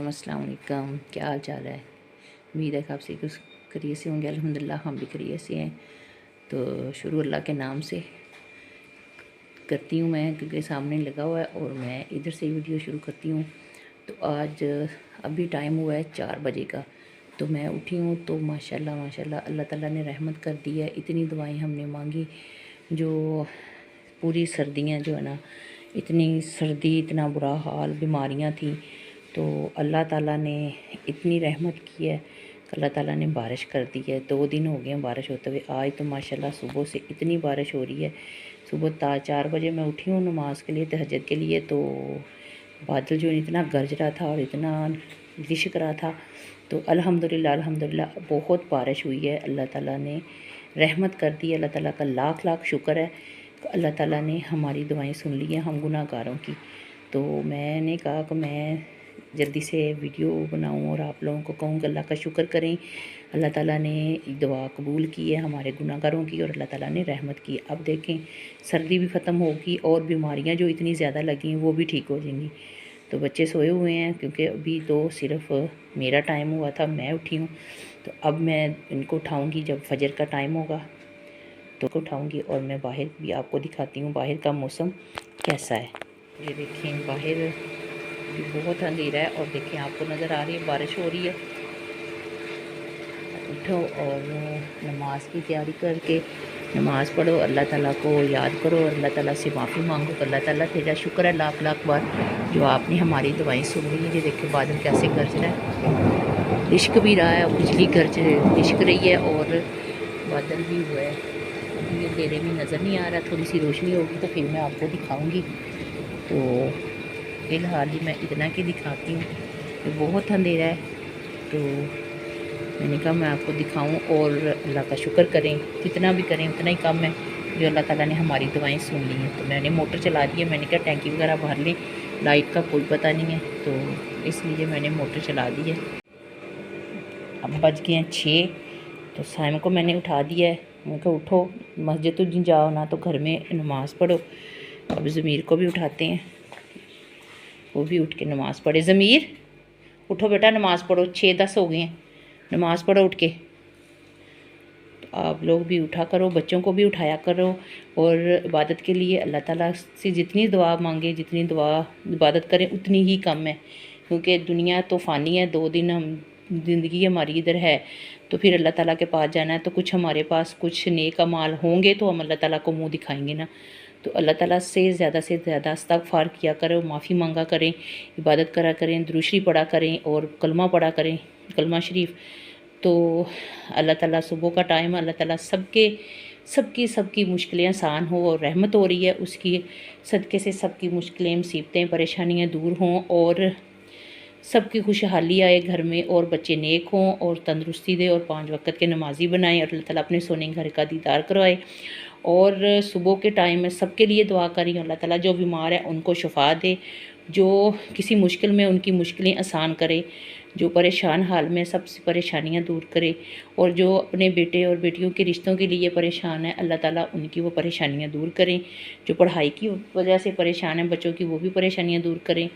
अस्सलाम वालेकुम। क्या हाल चाल है? उम्मीद है कि आप सभी कुछ खैरियत से होंगे। अल्हम्दुलिल्लाह हम भी खैरियत से हैं। तो शुरू अल्लाह के नाम से करती हूँ मैं, क्योंकि सामने लगा हुआ है और मैं इधर से वीडियो शुरू करती हूँ। तो आज अभी टाइम हुआ है 4 बजे का। तो मैं उठी हूँ तो माशाल्लाह माशाल्लाह अल्लाह ताला ने रहमत कर दी है। इतनी दुआएं हमने मांगी, जो पूरी सर्दियाँ जो है ना, इतनी सर्दी, इतना बुरा हाल, बीमारियाँ थी, तो अल्लाह ताला ने इतनी रहमत की है। अल्लाह ताला ने बारिश कर दी है। 2 दिन हो गए हैं बारिश होते हुए। आज तो माशाल्लाह सुबह से इतनी बारिश हो रही है। सुबह 4 बजे मैं उठी हूँ नमाज के लिए, तहज्जुद के लिए। तो बादल जो इतना गरज रहा था और इतना लिशक रहा था। तो अल्हम्दुलिल्लाह अल्हम्दुलिल्लाह बहुत बारिश हुई है। अल्लाह ताला ने रहमत कर दी। अल्लाह ताला का लाख लाख शुक्र है। अल्लाह ताला ने हमारी दुआएं सुन ली हैं, हम गुनाहगारों की। तो मैंने कहा कि मैं जल्दी से वीडियो बनाऊं और आप लोगों को कहूँ कि अल्लाह का शुक्र करें। अल्लाह ताला ने दुआ कबूल की है हमारे गुनाहगारों की, और अल्लाह ताला ने रहमत की। अब देखें, सर्दी भी ख़त्म होगी और बीमारियां जो इतनी ज़्यादा लगी हैं वो भी ठीक हो जाएंगी। तो बच्चे सोए हुए हैं, क्योंकि अभी तो सिर्फ मेरा टाइम हुआ था, मैं उठी हूँ। तो अब मैं इनको उठाऊँगी जब फजर का टाइम होगा, तो उठाऊँगी और मैं बाहर भी आपको दिखाती हूँ बाहर का मौसम कैसा है। ये देखें, बाहर बहुत अंधेरा है और देखें आपको नज़र आ रही है बारिश हो रही है। उठो और नमाज की तैयारी करके नमाज़ पढ़ो, अल्लाह ताला को याद करो और अल्लाह ताला से माफ़ी मांगो। अल्लाह ताला तेरा शुक्र है लाख लाख बार जो आपने हमारी दुआएं सुन ली है। ये देखो बादल कैसे गरज रहा है, लिश्क भी रहा है, बिजली गरज लिश्क रही है और बादल भी हुआ है। अभी ये अंधेरे में नज़र नहीं आ रहा, थोड़ी सी रोशनी होगी तो फिर मैं आपको दिखाऊँगी। तो फ़िलहाल ही मैं इतना की दिखाती हूँ कि बहुत अंधेरा है। तो मैंने कहा मैं आपको दिखाऊं और अल्लाह का शुक्र करें, जितना भी करें उतना ही कम है जो अल्लाह ताला ने हमारी दुआएं सुन ली हैं। तो मैंने मोटर चला दी है। मैंने कहा टैंकी वगैरह भर लें, लाइट का कोई पता नहीं है, तो इसलिए मैंने मोटर चला दी है। अब बज गए हैं 6। तो साइम को मैंने उठा दिया है। मैं कहा उठो, मस्जिद तो जाओ ना, तो घर में नमाज़ पढ़ो। अब ज़मीर को भी उठाते हैं, वो भी उठ के नमाज़ पढ़े। ज़मीर उठो बेटा, नमाज़ पढ़ो, 6-10 हो गए हैं, नमाज़ पढ़ो उठ के। तो आप लोग भी उठा करो, बच्चों को भी उठाया करो। और इबादत के लिए अल्लाह ताला से जितनी दुआ मांगे, जितनी दुआ इबादत करें उतनी ही कम है, क्योंकि दुनिया तो फ़ानी है। 2 दिन हम ज़िंदगी हमारी इधर है, तो फिर अल्लाह ताला के पास जाना है। तो कुछ हमारे पास कुछ नेक अमाल होंगे तो हम अल्लाह ताला को मुँह दिखाएंगे ना। तो अल्लाह ताला से ज़्यादा इस्तग़फ़ार किया करें, माफ़ी मांगा करें, इबादत करा करें, दुरूद शरीफ पढ़ा करें और कलमा पढ़ा करें, कलमा शरीफ। तो अल्लाह ताला सुबह का टाइम, अल्लाह ताला सबकी मुश्किलें आसान हो और रहमत हो रही है उसकी सदक़े से, सबकी मुश्किलें, मुसीबतें, परेशानियाँ दूर हों और सबकी खुशहाली आए घर में, और बच्चे नेक हों और तंदुरुस्ती दे और 5 वक़्त के नमाज़ी बनाएं और अल्लाह ताला अपने सोने घर का दीदार करवाए। और सुबह के टाइम में सबके लिए दुआ करें, अल्लाह ताला जो बीमार है उनको शिफा दे, जो किसी मुश्किल में उनकी मुश्किलें आसान करे, जो परेशान हाल में सब परेशानियां दूर करे, और जो अपने बेटे और बेटियों के रिश्तों के लिए परेशान है अल्लाह ताला उनकी वो परेशानियां दूर करें। जो पढ़ाई की वजह से परेशान है बच्चों की, वो भी परेशानियां दूर करें।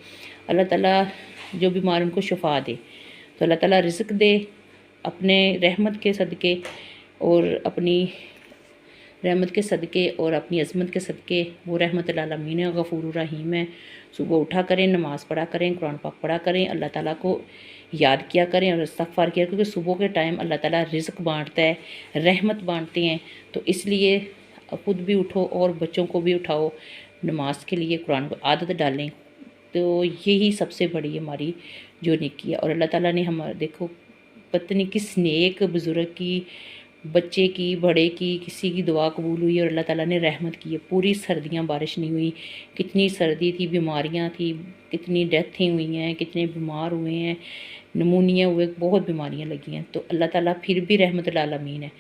अल्लाह ताला जो बीमार उनको शिफा दे। तो अल्लाह ताला रिज़्क़ दे अपने रहमत के सदक़े, और अपनी रहमत के सदक़े और अपनी अज़मत के सदक़े। वो रहमतुल आलमीन है, गफ़ूरुर रहीम है। सुबह उठा करें, नमाज़ पढ़ा करें, कुरान पाक पढ़ा करें, अल्लाह ताला को याद किया करें और इस्तग़फ़ार किया, क्योंकि सुबह के टाइम अल्लाह ताला रिज़्क़ बाँटता है, रहमत बाँटते हैं। तो इसलिए खुद भी उठो और बच्चों को भी उठाओ नमाज के लिए, कुरान को आदत डालें। तो यही सबसे बड़ी हमारी जो नेकी है। और अल्लाह ताला ने हमारे देखो पता नहीं किस नेक बुज़ुर्ग की, बच्चे की, बड़े की, किसी की दुआ कबूल हुई और अल्लाह ताला ने रहमत की है। पूरी सर्दियां बारिश नहीं हुई, कितनी सर्दी थी, बीमारियां थी, कितनी डेथें हुई हैं, कितने बीमार हुए हैं, नमूनिया हुए, बहुत बीमारियां लगी हैं। तो अल्लाह ताला फिर भी रहमतुल आलमीन है,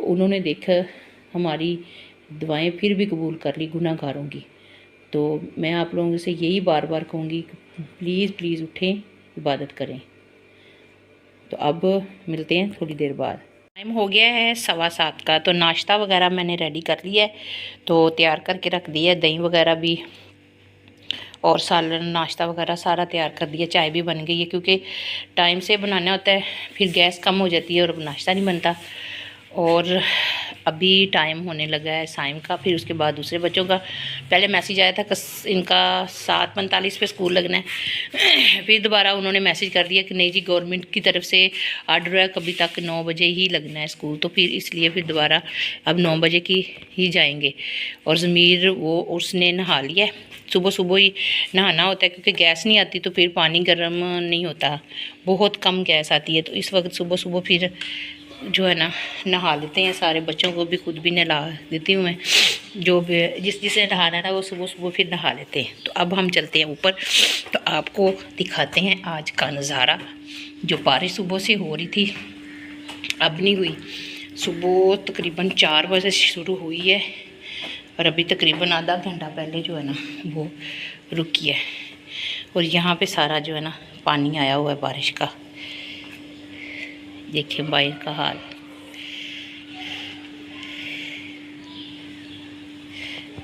उन्होंने देखा हमारी दुआएं फिर भी कबूल कर ली गुनाहगारों की। तो मैं आप लोगों से यही बार बार कहूँगी कि प्लीज़ प्लीज़ उठें, इबादत करें। तो अब मिलते हैं थोड़ी देर बाद। टाइम हो गया है 7:15 का। तो नाश्ता वगैरह मैंने रेडी कर लिया है, तो तैयार करके रख दिया है। दही वगैरह भी और सालन नाश्ता वगैरह सारा तैयार कर दिया। चाय भी बन गई है क्योंकि टाइम से बनाना होता है, फिर गैस कम हो जाती है और नाश्ता नहीं बनता। और अभी टाइम होने लगा है साइम का, फिर उसके बाद दूसरे बच्चों का। पहले मैसेज आया था कि इनका 7:45 पे स्कूल लगना है। फिर दोबारा उन्होंने मैसेज कर दिया कि नहीं जी, गवर्नमेंट की तरफ से आर्डर है कभी तक 9 बजे ही लगना है स्कूल। तो फिर इसलिए फिर दोबारा अब 9 बजे की ही जाएंगे। और ज़मीर उसने नहा लिया है। सुबह सुबह ही नहाना होता है क्योंकि गैस नहीं आती, तो फिर पानी गर्म नहीं होता, बहुत कम गैस आती है। तो इस वक्त सुबह सुबह फिर जो है ना नहा लेते हैं। सारे बच्चों को भी खुद भी नहा देती हूँ मैं। जो भी जिसे नहाना है ना वो सुबह सुबह फिर नहा लेते हैं। तो अब हम चलते हैं ऊपर, तो आपको दिखाते हैं आज का नज़ारा। जो बारिश सुबह से हो रही थी अब नहीं हुई, सुबह तकरीबन 4 बजे शुरू हुई है और अभी तकरीबन आधा घंटा पहले जो है ना वो रुकी है। और यहाँ पे सारा जो है ना पानी आया हुआ है बारिश का। देखिए बाहर का हाल,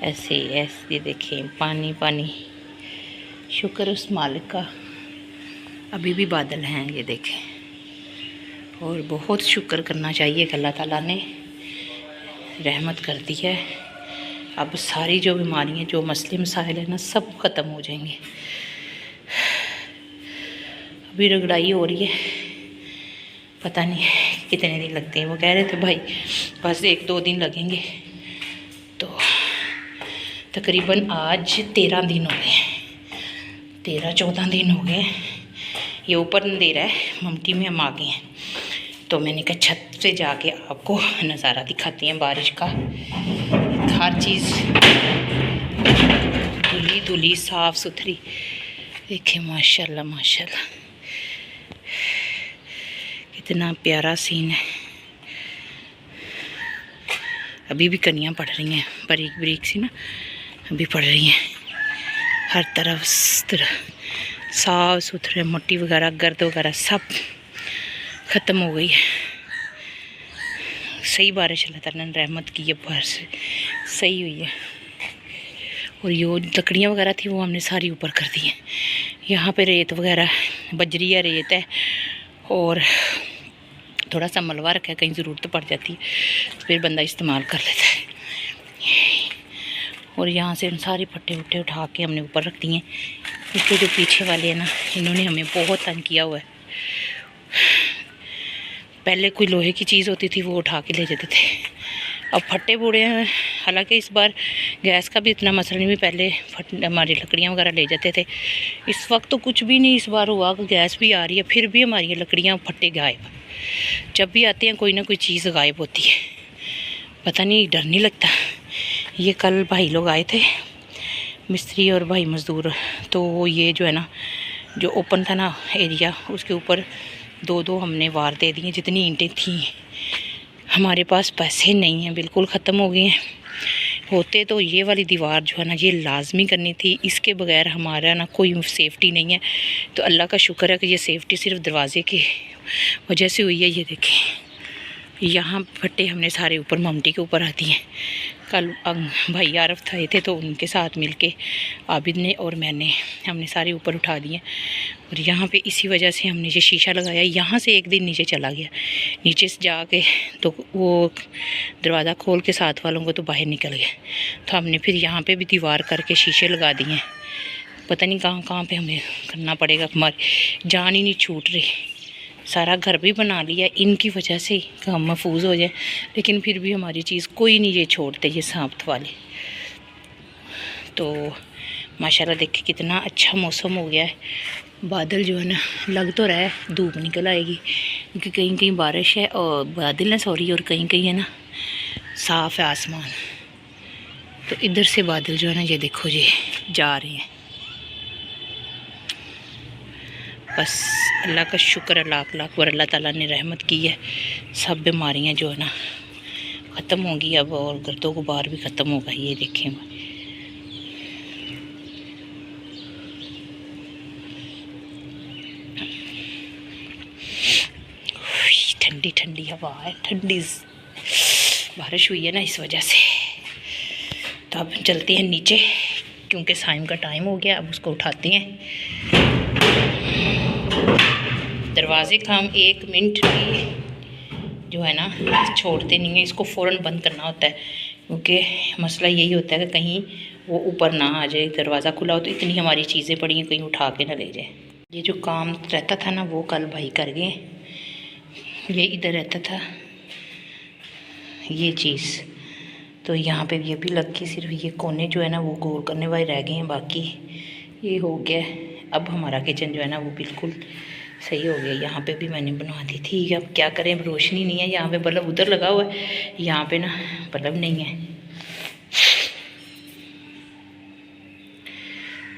ऐसे ऐसे देखें पानी पानी। शुक्र उस मालिक का, अभी भी बादल हैं ये देखें। और बहुत शुक्र करना चाहिए कि अल्लाह ताला ने रहमत कर दी है। अब सारी जो बीमारियां, जो मसले मसाइल है ना, सब ख़त्म हो जाएंगे। अभी रगड़ाई हो रही है, पता नहीं कितने दिन लगते हैं। वो कह रहे थे भाई बस 1-2 दिन लगेंगे। तो तकरीबन आज 13 दिन हो गए, 13-14 दिन हो गए। ये ऊपर अंधेरा है, ममटी में हम आ गए हैं। तो मैंने कहा छत से जाके आपको नज़ारा दिखाती हैं बारिश का। हर चीज़ धुली धुली साफ़ सुथरी। देखिए माशाल्लाह माशाल्लाह, कितना प्यारा सीन है। अभी भी कनियाँ पड़ रही हैं, बारीक बारीक सी ना अभी पड़ रही हैं। हर तरफ साफ सुथरे, मिट्टी वगैरह गर्द वगैरह सब ख़त्म हो गई है। सही बारिश अल्लाह ताला ने रहमत की है, बारिश सही हुई है। और ये लकड़ियाँ वगैरह थी वो हमने सारी ऊपर कर दी हैं। यहाँ पे रेत वगैरह बजरी है, रेत है और थोड़ा सा मलबा रखा है, कहीं ज़रूरत पड़ जाती है तो फिर बंदा इस्तेमाल कर लेता है। और यहाँ से सारे फट्टे उट्टे उठा के हमने ऊपर रख दिए। इसके जो पीछे वाले हैं ना, इन्होंने हमें बहुत तंग किया हुआ है। पहले कोई लोहे की चीज़ होती थी वो उठा के ले जाते थे, अब फट्टे बूढ़े हैं। हालांकि इस बार गैस का भी इतना मसला नहीं, भी पहले हमारी लकड़ियाँ वगैरह ले जाते थे। इस वक्त तो कुछ भी नहीं, इस बार हुआ कि गैस भी आ रही है फिर भी हमारी लकड़ियाँ फट्टे गायब। जब भी आते हैं कोई ना कोई चीज़ गायब होती है, पता नहीं डर नहीं लगता। ये कल भाई लोग आए थे, मिस्त्री और भाई मज़दूर, तो ये जो है ना जो ओपन था ना एरिया, उसके ऊपर 2-2 हमने वार दे दिए जितनी ईंटें थी। हमारे पास पैसे नहीं हैं, बिल्कुल ख़त्म हो गए हैं। होते तो ये वाली दीवार जो है ना ये लाजमी करनी थी, इसके बगैर हमारा ना कोई सेफ़्टी नहीं है। तो अल्लाह का शुक्र है कि ये सेफ़्टी सिर्फ दरवाज़े की वजह से हुई है। ये देखें यहाँ फट्टे हमने सारे ऊपर ममटी के ऊपर आती हैं। कल भाई आरफ थे तो उनके साथ मिलके आबिद ने और मैंने हमने सारे ऊपर उठा दिए। और यहाँ पे इसी वजह से हमने ये शीशा लगाया। यहाँ से एक दिन नीचे चला गया, नीचे से जाके तो वो दरवाज़ा खोल के साथ वालों को तो बाहर निकल गया। तो हमने फिर यहाँ पे भी दीवार करके शीशे लगा दिए। पता नहीं कहाँ कहाँ पे हमें करना पड़ेगा, हमारी जान ही नहीं छूट रही। सारा घर भी बना लिया इनकी वजह से हम महफूज हो जाए, लेकिन फिर भी हमारी चीज़ कोई नहीं ये छोड़ते, ये सांप वाले। तो माशाल्लाह देखिए कितना अच्छा मौसम हो गया है। बादल जो है ना लग तो रहा है धूप निकल आएगी, क्योंकि कहीं कहीं बारिश है और बादल है सॉरी, और कहीं कहीं है ना साफ़ है आसमान। तो इधर से बादल जो है ना ये देखो जी जा रहे हैं। बस अल्लाह का शुक्र है लाख लाख बार, अल्लाह ताला ने रहमत की है। सब बीमारियां जो है ना ख़त्म होंगी अब, और गर्दों गुबार भी ख़त्म होगा। ये देखें ठंडी ठंडी हवा है, ठंडी बारिश हुई है ना इस वजह से। तो अब चलते हैं नीचे, क्योंकि साइम का टाइम हो गया। अब उसको उठाते हैं। दरवाजे का हम 1 मिनट भी जो है ना छोड़ते नहीं है, इसको फ़ौरन बंद करना होता है, क्योंकि मसला यही होता है कि कहीं वो ऊपर ना आ जाए। दरवाज़ा खुला हो तो इतनी हमारी चीज़ें पड़ी हैं, कहीं उठा के ना ले जाए। ये जो काम रहता था ना वो कल भाई कर गए। ये इधर रहता था ये चीज़, तो यहाँ पे ये भी लग गई, सिर्फ ये कोने जो है ना वो गोल करने वाले रह गए हैं, बाकी ये हो गया। अब हमारा किचन जो है ना वो बिल्कुल सही हो गया। यहाँ पे भी मैंने बनवा दी थी। अब क्या करें, रोशनी नहीं है। यहाँ पे बल्ब उधर लगा हुआ है, यहाँ पे ना बल्ब नहीं है।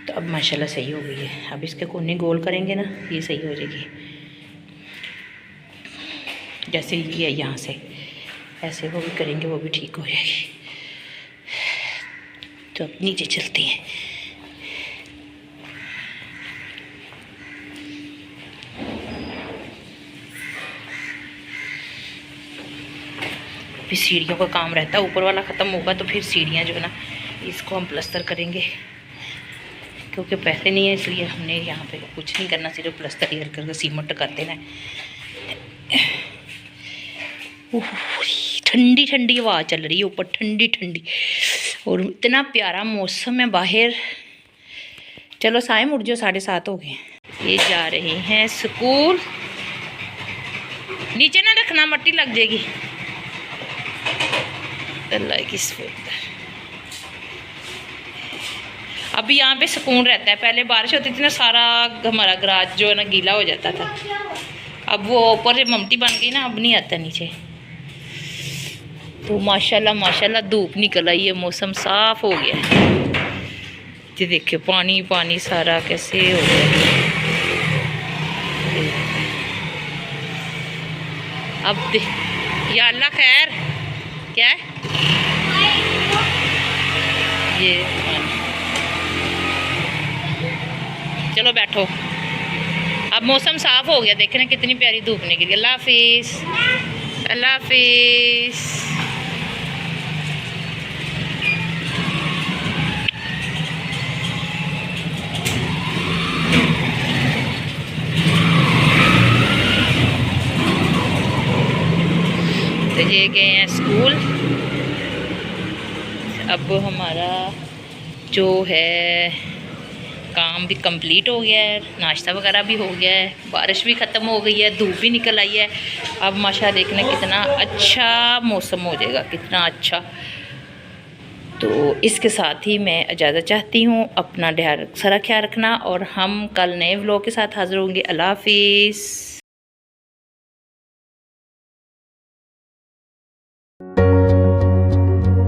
तो अब माशाल्लाह सही हो गई है। अब इसके कोने गोल करेंगे ना, ये सही हो जाएगी। जैसे ये है यहाँ से ऐसे वो भी करेंगे, वो भी ठीक हो जाएगी। तो अब नीचे चलते हैं। फिर सीढ़ियों का काम रहता है, ऊपर वाला ख़त्म होगा तो फिर सीढ़ियाँ जो है ना इसको हम प्लस्तर करेंगे, क्योंकि पैसे नहीं है इसलिए हमने यहाँ पे कुछ नहीं करना, सिर्फ प्लस्तर ही करके सीमेंट कर देना है। ठंडी ठंडी हवा चल रही है ऊपर, ठंडी ठंडी, और इतना प्यारा मौसम है बाहर। चलो साइम उठ जाओ, 7:30 हो गए। ये जा रहे हैं स्कूल। नीचे ना रखना, मट्टी लग जाएगी। अल्लाह की सफाई। अभी यहाँ पे सुकून रहता है। पहले बारिश होती थी ना, सारा हमारा गराज जो है ना गीला हो जाता था। अब वो ऊपर ममटी बन गई ना, अब नहीं आता नीचे। तो माशाल्लाह माशाल्लाह धूप निकल आई है, मौसम साफ हो गया है। ये देखिए पानी पानी सारा कैसे हो गया। अब या अल्लाह खैर, क्या है ये, चलो बैठो। अब मौसम साफ हो गया, देखे ना कितनी प्यारी धूप निकली। अल्लाह हाफिज़, अल्लाह हाफिज़। तो ये गए हैं स्कूल। अब हमारा जो है काम भी कंप्लीट हो गया है, नाश्ता वगैरह भी हो गया है, बारिश भी ख़त्म हो गई है, धूप भी निकल आई है। अब माशाल्लाह देखना कितना अच्छा मौसम हो जाएगा, कितना अच्छा। तो इसके साथ ही मैं इजाज़त चाहती हूँ। अपना ढेर सारा ख्याल रखना, और हम कल नए व्लॉग के साथ हाज़िर होंगे। अल्लाह हाफिज़।